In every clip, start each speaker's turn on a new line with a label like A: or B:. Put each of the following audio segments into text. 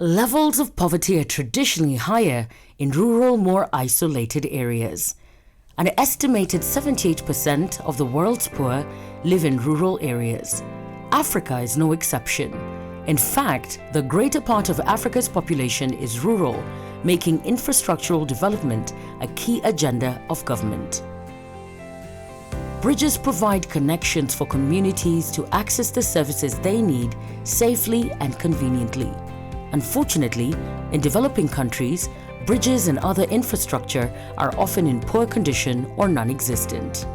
A: Levels of poverty are traditionally higher in rural, more isolated areas. An estimated 78% of the world's poor live in rural areas. Africa is no exception. In fact, the greater part of Africa's population is rural, making infrastructural development a key agenda of government. Bridges provide connections for communities to access the services they need safely and conveniently. Unfortunately, in developing countries, bridges and other infrastructure are often in poor condition or non-existent.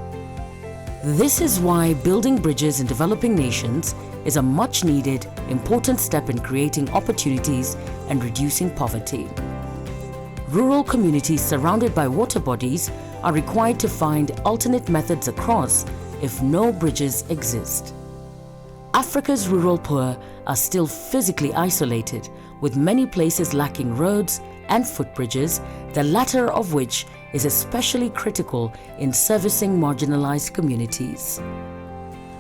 A: This is why building bridges in developing nations is a much-needed, important step in creating opportunities and reducing poverty. Rural communities surrounded by water bodies are required to find alternate methods across if no bridges exist. Africa's rural poor are still physically isolated, with many places lacking roads and footbridges, the latter of which is especially critical in servicing marginalized communities.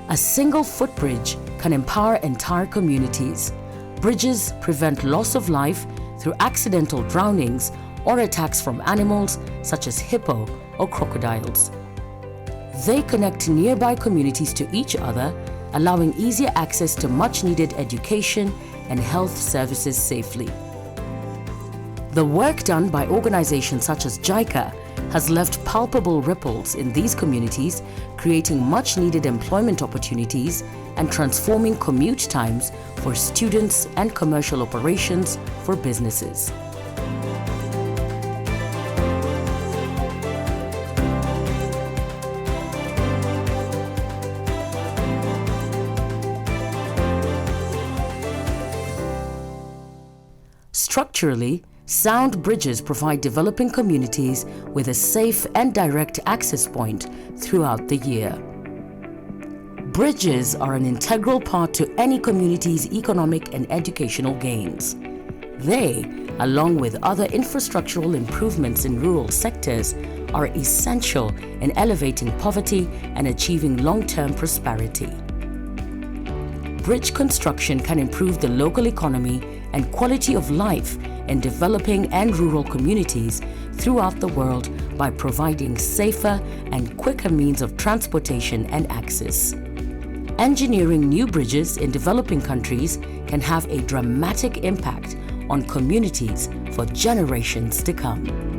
A: A single footbridge can empower entire communities. Bridges prevent loss of life through accidental drownings or attacks from animals such as hippo or crocodiles. They connect nearby communities to each other, allowing easier access to much-needed education and health services safely. The work done by organizations such as JICA has left palpable ripples in these communities, creating much-needed employment opportunities and transforming commute times for students and commercial operations for businesses. Structurally, sound bridges provide developing communities with a safe and direct access point throughout the year. Bridges are an integral part to any community's economic and educational gains. They, along with other infrastructural improvements in rural sectors, are essential in elevating poverty and achieving long-term prosperity. Bridge construction can improve the local economy and quality of life in developing and rural communities throughout the world by providing safer and quicker means of transportation and access. Engineering new bridges in developing countries can have a dramatic impact on communities for generations to come.